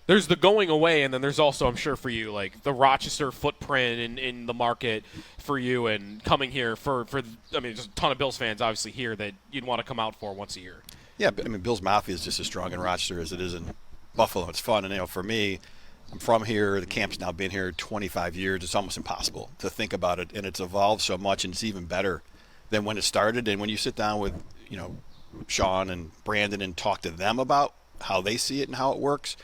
There's the going away, and then there's also, I'm sure for you, like the Rochester footprint in the market for you, and coming here for I mean, there's a ton of Bills fans obviously here that you'd want to come out for once a year. Yeah, but I mean, Bill's Mafia is just as strong in Rochester as it is in Buffalo. It's fun, and for me, I'm from here. The camp's now been here 25 years. It's almost impossible to think about it, and it's evolved so much, and it's even better than when it started. And when you sit down with, Sean and Brandon and talk to them about how they see it and how it works,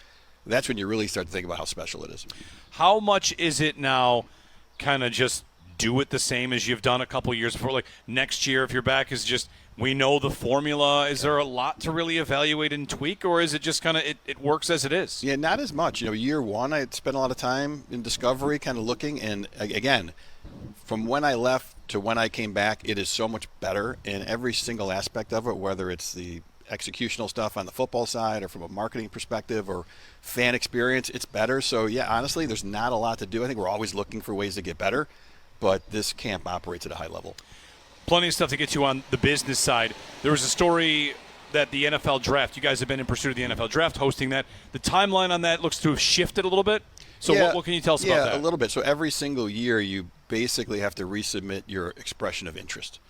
that's when you really start to think about how special it is. How much is it now kind of just do it the same as you've done a couple years before? Like next year, if you're back, is just we know the formula. Is there a lot to really evaluate and tweak, or is it just kind of it works as it is? Yeah, not as much. Year one, I had spent a lot of time in discovery, kind of looking. And again, from when I left to when I came back, it is so much better in every single aspect of it, whether it's the executional stuff on the football side or from a marketing perspective or fan experience, it's better. So, yeah, honestly, there's not a lot to do. I think we're always looking for ways to get better, but this camp operates at a high level. Plenty of stuff to get you on the business side. There was a story that the NFL draft, you guys have been in pursuit of the NFL draft, hosting that. The timeline on that looks to have shifted a little bit. So yeah, what can you tell us about that? Yeah, a little bit. So every single year you basically have to resubmit your expression of interest.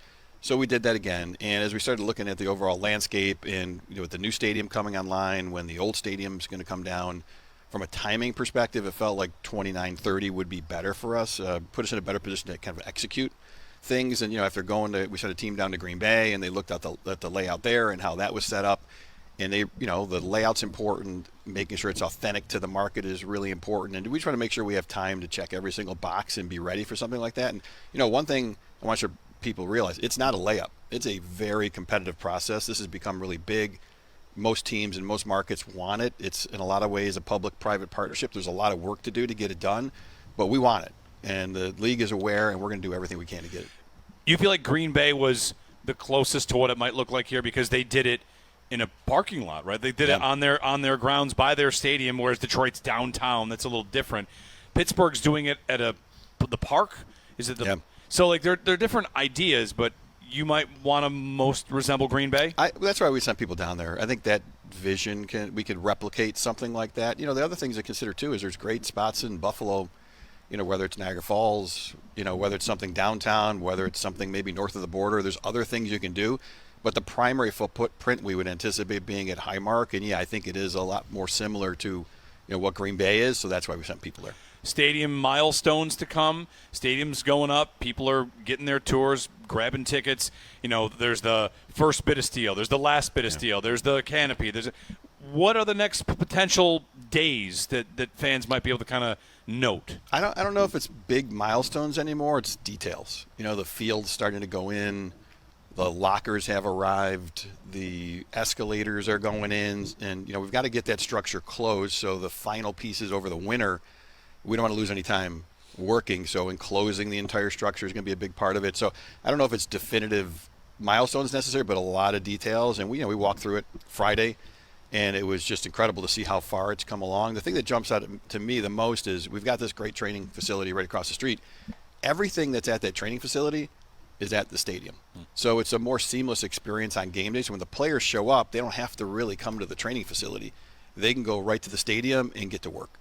So we did that again, and as we started looking at the overall landscape and with the new stadium coming online, when the old stadium's going to come down, from a timing perspective, it felt like 29-30 would be better for us, put us in a better position to kind of execute things. And after we sent a team down to Green Bay, and they looked at the layout there and how that was set up, and they, the layout's important, making sure it's authentic to the market is really important, and we try to make sure we have time to check every single box and be ready for something like that. And one thing I want sure people realize, it's not a layup. It's a very competitive process. This has become really big. Most teams and most markets want it. It's in a lot of ways a public-private partnership. There's a lot of work to do to get it done, but we want it. And the league is aware, and we're going to do everything we can to get it. You feel like Green Bay was the closest to what it might look like here because they did it in a parking lot, right? They did it on their grounds by their stadium, whereas Detroit's downtown. That's a little different. Pittsburgh's doing it at the park. Is it the? Yeah. So like they're different ideas, but you might want to most resemble Green Bay. That's why we sent people down there. I think that vision we could replicate something like that. The other things to consider too is there's great spots in Buffalo. Whether it's Niagara Falls, whether it's something downtown, whether it's something maybe north of the border. There's other things you can do. But the primary footprint we would anticipate being at Highmark, and I think it is a lot more similar to what Green Bay is, so that's why we sent people there. Stadium milestones to come. Stadium's going up. People are getting their tours, grabbing tickets. There's the first bit of steel. There's the last bit of steel. There's the canopy. What are the next potential days that fans might be able to kind of note? I don't know if it's big milestones anymore. It's details. The field's starting to go in. The lockers have arrived. The escalators are going in. And, we've got to get that structure closed. So the final pieces over the winter, we don't want to lose any time working. So enclosing the entire structure is going to be a big part of it. So I don't know if it's definitive milestones necessary, but a lot of details. And we walked through it Friday, and it was just incredible to see how far it's come along. The thing that jumps out to me the most is we've got this great training facility right across the street. Everything that's at that training facility is at the stadium. So it's a more seamless experience on game days. When the players show up, they don't have to really come to the training facility. They can go right to the stadium and get to work.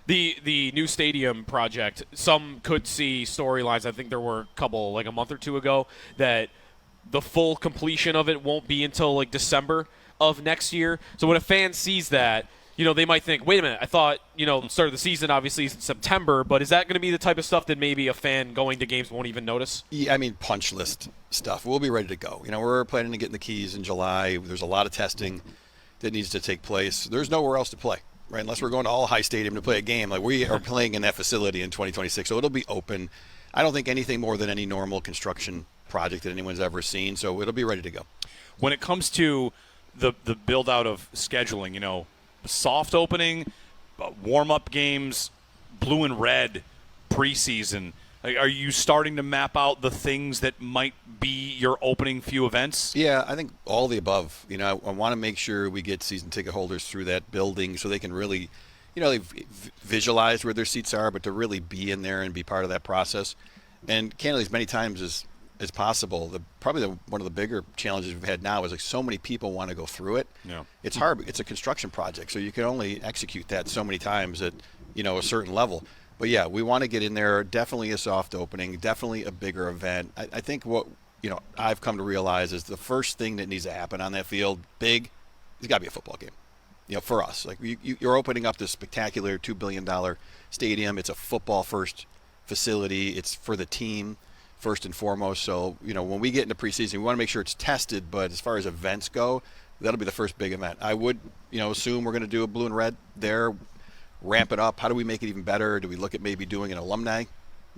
The new stadium project, some could see storylines. I think there were a couple, like a month or two ago, that the full completion of it won't be until like December of next year. So when a fan sees that, they might think, wait a minute, I thought, start of the season obviously is in September, but is that going to be the type of stuff that maybe a fan going to games won't even notice? Yeah, punch list stuff. We'll be ready to go. We're planning to get in the keys in July. There's a lot of testing that needs to take place. There's nowhere else to play, right? Unless we're going to All-High Stadium to play a game. Like we are playing in that facility in 2026, so it'll be open. I don't think anything more than any normal construction project that anyone's ever seen, so it'll be ready to go. When it comes to the build-out of scheduling, soft opening, warm-up games, blue and red, preseason. Are you starting to map out the things that might be your opening few events? Yeah, I think all the above. I want to make sure we get season ticket holders through that building so they can really, they visualize where their seats are, but to really be in there and be part of that process. And candidly, as many times as as possible. One of the bigger challenges we've had now is like so many people want to go through it. Yeah. It's hard. It's a construction project, so you can only execute that so many times at a certain level. But yeah, we want to get in there. Definitely a soft opening. Definitely a bigger event. I think what I've come to realize is the first thing that needs to happen on that field, big, it's got to be a football game. For us, like you're opening up this spectacular $2 billion stadium. It's a football first facility. It's for the team first and foremost. So, when we get into preseason, we want to make sure it's tested. But as far as events go, that'll be the first big event. I would, assume we're going to do a blue and red there, ramp it up. How do we make it even better? Do we look at maybe doing an alumni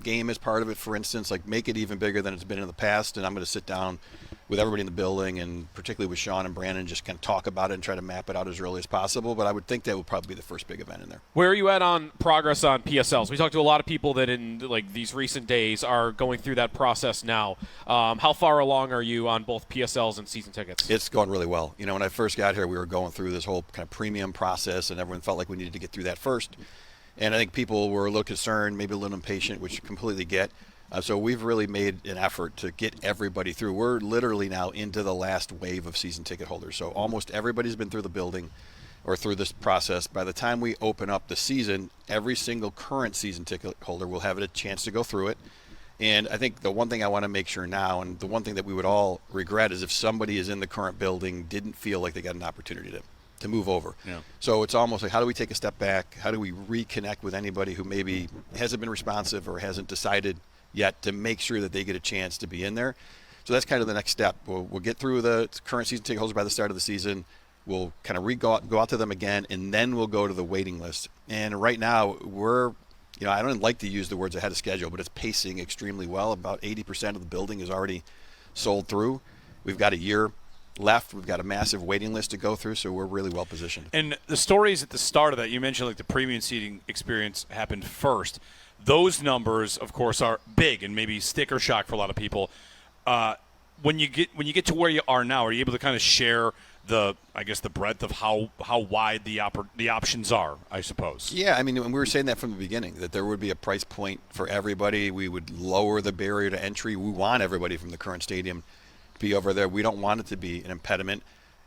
game as part of it, for instance, like make it even bigger than it's been in the past? And I'm going to sit down with everybody in the building and particularly with Sean and Brandon, just kind of talk about it and try to map it out as early as possible. But I would think that would probably be the first big event in there. Where are you at on progress on PSLs? We talked to a lot of people that in like these recent days are going through that process now. How far along are you on both PSLs and season tickets? It's going really well. When I first got here, we were going through this whole kind of premium process, and everyone felt like we needed to get through that first. And I think people were a little concerned, maybe a little impatient, which you completely get. So we've really made an effort to get everybody through. We're literally now into the last wave of season ticket holders. So almost everybody's been through the building or through this process. By the time we open up the season, every single current season ticket holder will have a chance to go through it. And I think the one thing I want to make sure now, and the one thing that we would all regret, is if somebody is in the current building, didn't feel like they got an opportunity to move over. Yeah. So it's almost like, how do we take a step back? How do we reconnect with anybody who maybe hasn't been responsive or hasn't decided yet to make sure that they get a chance to be in there? So that's kind of the next step. We'll get through the current season ticket holders by the start of the season. We'll kind of go out to them again, and then we'll go to the waiting list. And right now we're, I don't like to use the words ahead of schedule, but it's pacing extremely well. About 80% of the building is already sold through. We've got a year left. We've got a massive waiting list to go through, so we're really well positioned. And the stories at the start of that, you mentioned like the premium seating experience happened first. Those numbers, of course, are big and maybe sticker shock for a lot of people. When you get to where you are now, are you able to kind of share the breadth of how wide the options are, I suppose? Yeah, I mean, we were saying that from the beginning, that there would be a price point for everybody. We would lower the barrier to entry. We want everybody from the current stadium to be over there. We don't want it to be an impediment.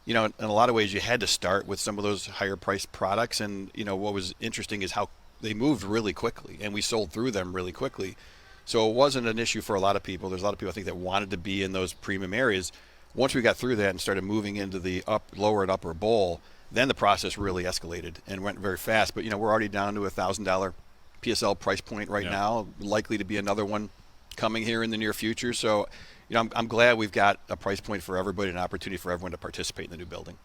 In a lot of ways, you had to start with some of those higher priced products. And, what was interesting is how they moved really quickly, and we sold through them really quickly. So it wasn't an issue for a lot of people. There's a lot of people, I think, that wanted to be in those premium areas. Once we got through that and started moving into the lower and upper bowl, then the process really escalated and went very fast. But, we're already down to a $1,000 PSL price point right now, likely to be another one coming here in the near future. So, I'm glad we've got a price point for everybody, an opportunity for everyone to participate in the new building.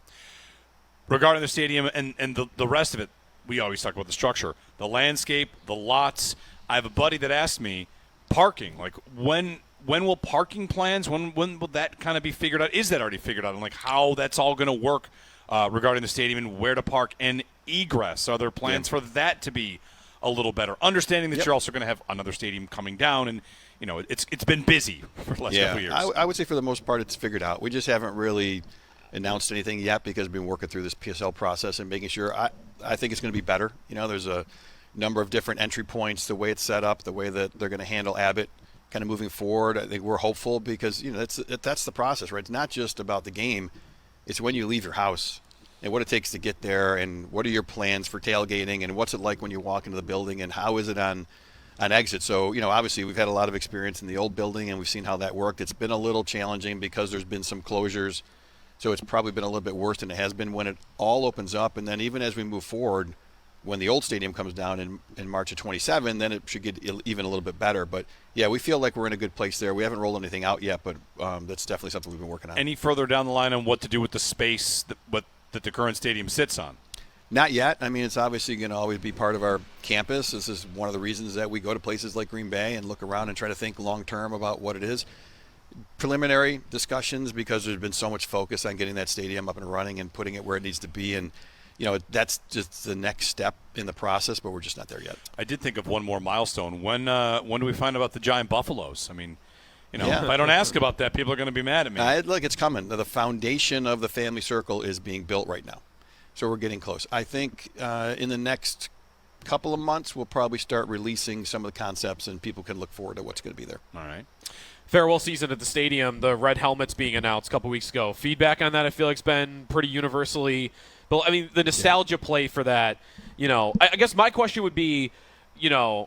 Regarding the stadium and the rest of it, we always talk about the structure, the landscape, the lots. I have a buddy that asked me, parking, like when will parking plans, when will that kind of be figured out? Is that already figured out? And like how that's all going to work regarding the stadium and where to park and egress? Are there plans for that to be a little better? Understanding that you're also going to have another stadium coming down, and it's been busy for the last couple of years. I would say for the most part it's figured out. We just haven't really announced anything yet because we've been working through this PSL process and making sure. I think it's going to be better. There's a number of different entry points, the way it's set up, the way that they're going to handle Abbott kind of moving forward. I think we're hopeful because, that's the process, right? It's not just about the game. It's when you leave your house and what it takes to get there and what are your plans for tailgating and what's it like when you walk into the building and how is it on exit. So, obviously we've had a lot of experience in the old building and we've seen how that worked. It's been a little challenging because there's been some closures. So it's probably been a little bit worse than it has been when it all opens up. And then even as we move forward, when the old stadium comes down in March of 27, then it should get even a little bit better. But, yeah, we feel like we're in a good place there. We haven't rolled anything out yet, but that's definitely something we've been working on. Any further down the line on what to do with the space that the current stadium sits on? Not yet. I mean, it's obviously going to always be part of our campus. This is one of the reasons that we go to places like Green Bay and look around and try to think long-term about what it is. Preliminary discussions because there's been so much focus on getting that stadium up and running and putting it where it needs to be. And, that's just the next step in the process, but we're just not there yet. I did think of one more milestone. When do we find about the giant buffaloes? I mean, if I don't ask about that, people are going to be mad at me. Look, it's coming. The foundation of the family circle is being built right now. So we're getting close. I think in the next couple of months, we'll probably start releasing some of the concepts, and people can look forward to what's going to be there. All right. Farewell season at the stadium, the red helmets being announced a couple weeks ago. Feedback on that, I feel like, has been pretty universally. But I mean, the nostalgia play for that. I guess my question would be,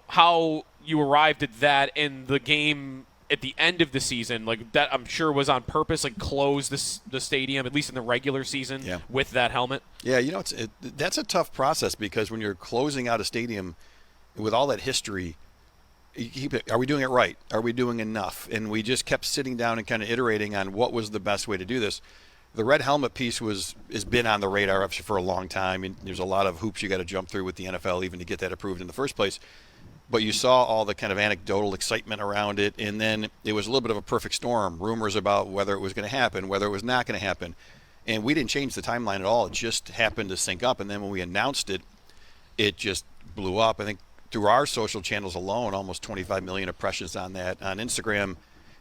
how you arrived at that in the game at the end of the season, like that. I'm sure was on purpose, like close the stadium at least in the regular season with that helmet. Yeah, that's a tough process because when you're closing out a stadium with all that history. Are we doing it right? Are we doing enough? And we just kept sitting down and kind of iterating on what was the best way to do this. The red helmet piece has been on the radar for a long time, and there's a lot of hoops you got to jump through with the NFL even to get that approved in the first place. But you saw all the kind of anecdotal excitement around it, and then it was a little bit of a perfect storm. Rumors about whether it was going to happen, whether it was not going to happen. And we didn't change the timeline at all. It just happened to sync up. And then when we announced it, it just blew up. I think through our social channels alone, almost 25 million impressions on that. On Instagram,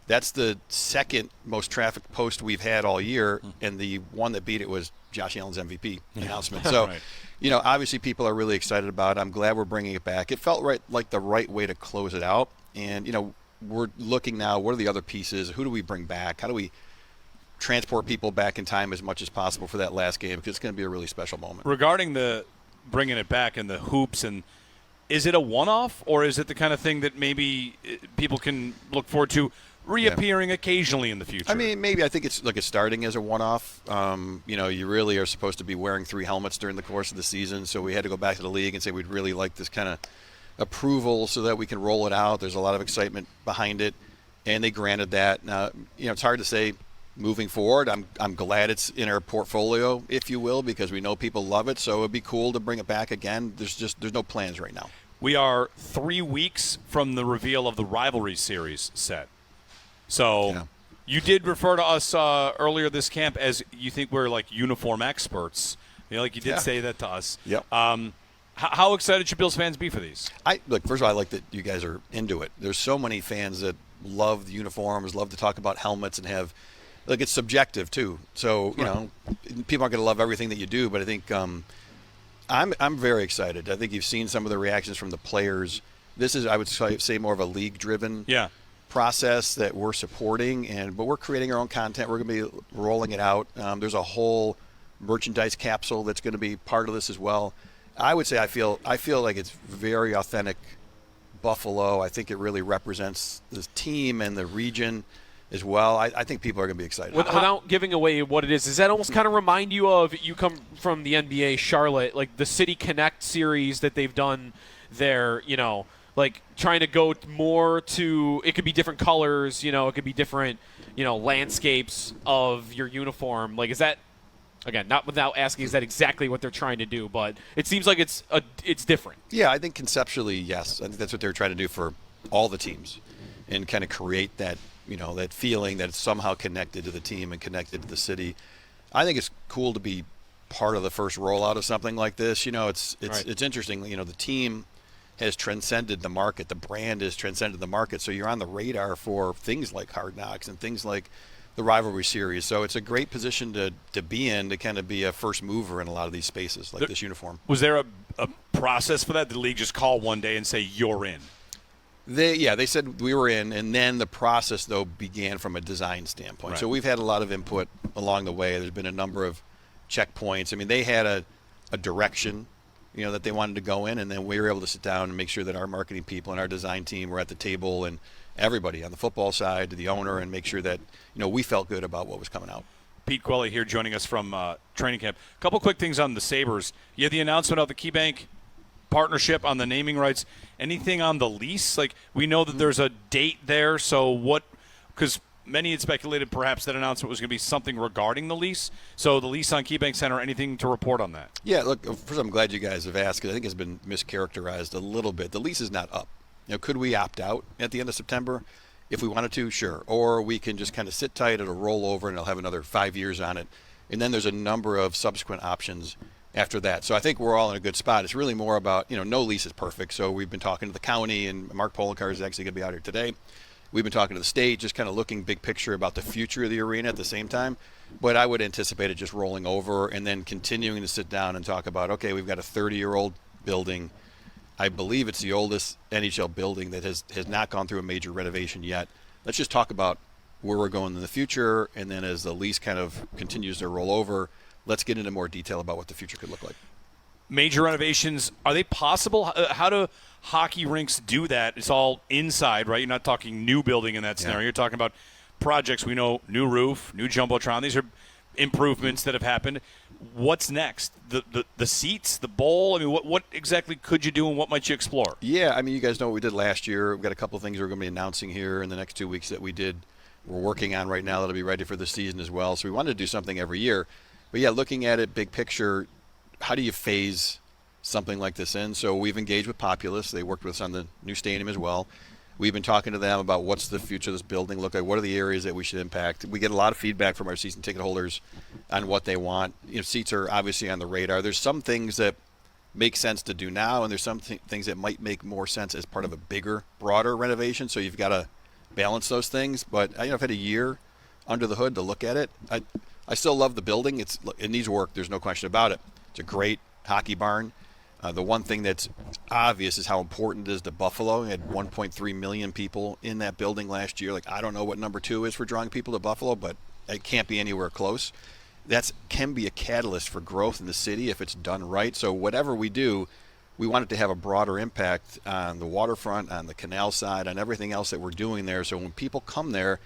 that's the second most trafficked post we've had all year, and the one that beat it was Josh Allen's MVP announcement. So, right. Obviously people are really excited about it. I'm glad we're bringing it back. It felt like the right way to close it out. And, we're looking now, what are the other pieces? Who do we bring back? How do we transport people back in time as much as possible for that last game? Because it's going to be a really special moment. Regarding the bringing it back and the hoops and is it a one-off, or is it the kind of thing that maybe people can look forward to reappearing occasionally in the future? I mean, maybe I think it's starting as a one-off. You really are supposed to be wearing 3 helmets during the course of the season, so we had to go back to the league and say we'd really like this kind of approval so that we can roll it out. There's a lot of excitement behind it, and they granted that. Now, it's hard to say moving forward. I'm glad it's in our portfolio, if you will, because we know people love it. So it'd be cool to bring it back again. There's no plans right now. We are 3 weeks from the reveal of the Rivalry Series set. So you did refer to us earlier this camp as you think we're like uniform experts. You did say that to us. Yep. How excited should Bills fans be for these? First of all, I like that you guys are into it. There's so many fans that love the uniforms, love to talk about helmets, and have – it's subjective too. So, people aren't going to love everything that you do, but I think I'm very excited. I think you've seen some of the reactions from the players. This is, I would say, more of a league-driven process that we're supporting, but we're creating our own content. We're going to be rolling it out. There's a whole merchandise capsule that's going to be part of this as well. I would say I feel like it's very authentic Buffalo. I think it really represents the team and the region as well. I think people are going to be excited. Without giving away what it is, does that almost kind of remind you of, you come from the NBA, Charlotte, like the City Connect series that they've done there, like trying to go more to, it could be different colors, it could be different, landscapes of your uniform. Like, is that, again, not without asking, is that exactly what they're trying to do? But it seems like it's different. Yeah, I think conceptually, yes. I think that's what they're trying to do for all the teams and kind of create that, that feeling that it's somehow connected to the team and connected to the city. I think it's cool to be part of the first rollout of something like this. It's interesting. The team has transcended the market. The brand has transcended the market. So you're on the radar for things like Hard Knocks and things like the Rivalry Series. So it's a great position to be in, to kind of be a first mover in a lot of these spaces, like this uniform. Was there a process for that? Did the league just call one day and say, you're in? They said we were in, and then the process, though, began from a design standpoint. Right. So we've had a lot of input along the way. There's been a number of checkpoints. I mean, they had a direction, that they wanted to go in, and then we were able to sit down and make sure that our marketing people and our design team were at the table, and everybody on the football side to the owner, and make sure that, we felt good about what was coming out. Pete Guelli here joining us from training camp. A couple quick things on the Sabres. You had the announcement of the KeyBank Partnership on the naming rights. Anything on the lease? Like, we know that there's a date there, so what – because many had speculated perhaps that announcement was going to be something regarding the lease. So the lease on KeyBank Center, anything to report on that? Yeah, look, first I'm glad you guys have asked, because I think it's been mischaracterized a little bit. The lease is not up. Could we opt out at the end of September? If we wanted to, sure. Or we can just kind of sit tight, it'll roll over, and it'll have another 5 years on it. And then there's a number of subsequent options after that. So I think we're all in a good spot. It's really more about, no lease is perfect. So we've been talking to the county, and Mark Poloncarz is actually going to be out here today. We've been talking to the state, just kind of looking big picture about the future of the arena at the same time. But I would anticipate it just rolling over and then continuing to sit down and talk about, okay, we've got a 30-year-old building. I believe it's the oldest NHL building that has not gone through a major renovation yet. Let's just talk about where we're going in the future, and then as the lease kind of continues to roll over, let's get into more detail about what the future could look like. Major renovations, are they possible? How do hockey rinks do that? It's all inside, right? You're not talking new building in that scenario. You're talking about projects. We know new roof, new jumbotron. These are improvements that have happened. What's next? The seats, the bowl? I mean, what exactly could you do, and what might you explore? Yeah, I mean, you guys know what we did last year. We've got a couple of things we're going to be announcing here in the next 2 weeks that we're working on right now that'll be ready for the season as well. So we wanted to do something every year. But yeah, looking at it big picture, how do you phase something like this in? So we've engaged with Populous. They worked with us on the new stadium as well. We've been talking to them about what's the future of this building look like, what are the areas that we should impact. We get a lot of feedback from our season ticket holders on what they want. Seats are obviously on the radar. There's some things that make sense to do now, and there's some things that might make more sense as part of a bigger, broader renovation. So you've got to balance those things. But I've had a year under the hood to look at it. I still love the building. It needs work. There's no question about it. It's a great hockey barn. The one thing that's obvious is how important it is to Buffalo. We had 1.3 million people in that building last year. I don't know what number 2 is for drawing people to Buffalo, but it can't be anywhere close. That can be a catalyst for growth in the city if it's done right. So whatever we do, we want it to have a broader impact on the waterfront, on the canal side, on everything else that we're doing there. So when people come there,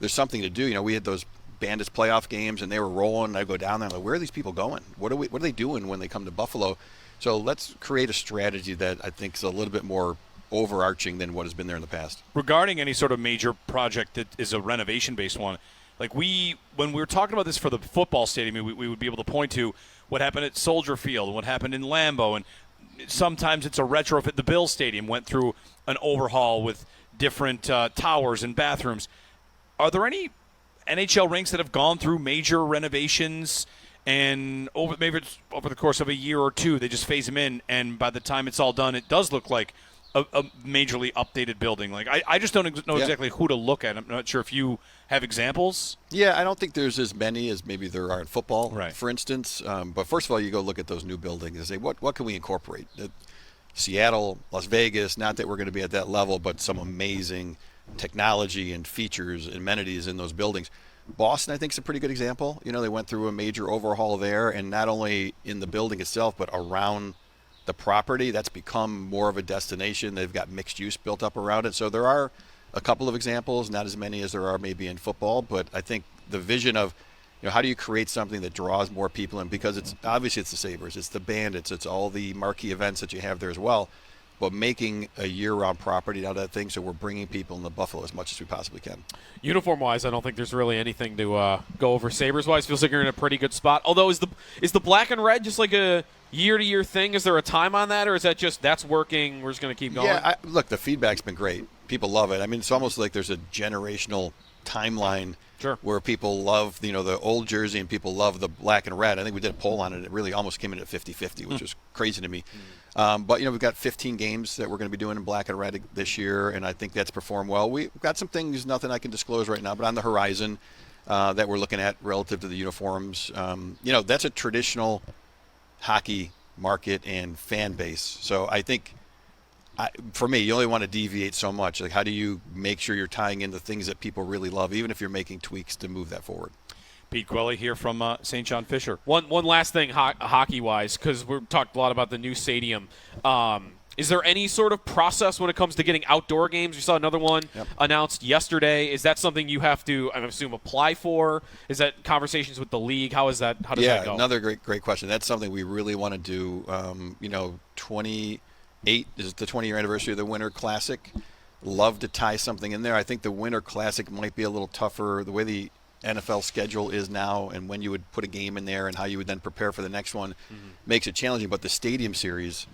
there's something to do. We had those Bandits playoff games, and they were rolling. I go down there, I'm like, where are these people going? What are they doing when they come to Buffalo? So let's create a strategy that I think is a little bit more overarching than what has been there in the past. Regarding any sort of major project that is a renovation-based one, when we were talking about this for the football stadium, we would be able to point to what happened at Soldier Field and what happened in Lambeau, and sometimes it's a retrofit. The Bills Stadium went through an overhaul with different towers and bathrooms. Are there any NHL rinks that have gone through major renovations, and over the course of a year or two, they just phase them in, and by the time it's all done, it does look like a majorly updated building? I just don't know exactly who to look at. I'm not sure if you have examples. Yeah, I don't think there's as many as maybe there are in football, right, for instance. But first of all, you go look at those new buildings and say, what can we incorporate? Seattle, Las Vegas, not that we're going to be at that level, but some amazing technology and features and amenities in those buildings. Boston, I think, is a pretty good example. They went through a major overhaul there, and not only in the building itself, but around the property. That's become more of a destination. They've got mixed use built up around it. So there are a couple of examples, not as many as there are maybe in football, but I think the vision of, how do you create something that draws more people in? Because it's the Sabres, it's the Bandits, it's all the marquee events that you have there as well. But making a year-round property out of that thing, so we're bringing people into Buffalo as much as we possibly can. Uniform-wise, I don't think there's really anything to go over. Sabres-wise, feels like you're in a pretty good spot. Although, is the black and red just like a year-to-year thing? Is there a time on that, or is that just that's working, we're just going to keep going? Yeah, look, the feedback's been great. People love it. I mean, it's almost like there's a generational timeline. Sure. Where people love, the old jersey and people love the black and red. I think we did a poll on it. It really almost came in at 50-50, which was crazy to me. But, we've got 15 games that we're going to be doing in black and red this year, and I think that's performed well. We've got some things, nothing I can disclose right now, but on the horizon that we're looking at relative to the uniforms. That's a traditional hockey market and fan base. So I think, for me, you only want to deviate so much. How do you make sure you're tying into things that people really love, even if you're making tweaks to move that forward? Pete Guelli here from St. John Fisher. One last thing, hockey-wise, because we've talked a lot about the new stadium. Is there any sort of process when it comes to getting outdoor games? We saw another one announced yesterday. Is that something you have to, I assume, apply for? Is that conversations with the league? How does that go? Yeah, another great question. That's something we really want to do. 28 is the 20-year anniversary of the Winter Classic. Love to tie something in there. I think the Winter Classic might be a little tougher. The way the NFL schedule is now, and when you would put a game in there and how you would then prepare for the next one, makes it challenging. But the Stadium Series,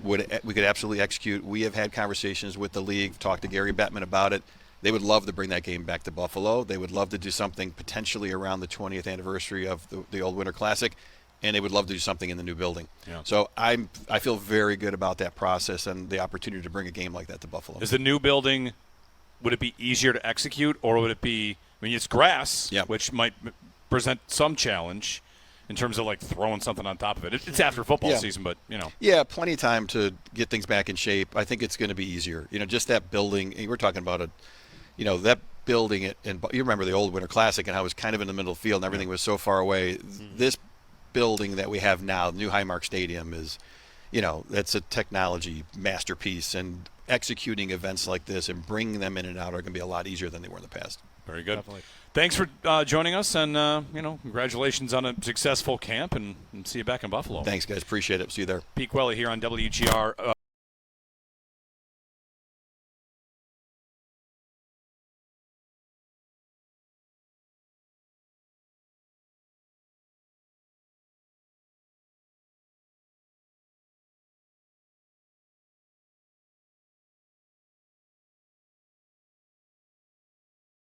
we could absolutely execute. We have had conversations with the league, talked to Gary Bettman about it. They would love to bring that game back to Buffalo. They would love to do something potentially around the 20th anniversary of the old Winter Classic, and they would love to do something in the new building. Yeah. So I feel very good about that process and the opportunity to bring a game like that to Buffalo. Is the new building, would it be easier to execute, or would it be, it's grass, which might present some challenge. in terms of like throwing something on top of it. It's after football Yeah. season, but Yeah, plenty of time to get things back in shape. I think it's going to be easier. Just that building. We're talking about that building it. And you remember the old Winter Classic and how it was kind of in the middle of the field and everything was so far away. This building that we have now, the new Highmark Stadium, is, that's a technology masterpiece. And executing events like this and bringing them in and out are going to be a lot easier than they were in the past. Very good. Definitely. Thanks for joining us, and congratulations on a successful camp, and see you back in Buffalo. Thanks, guys. Appreciate it. See you there. Pete Guelli here on WGR.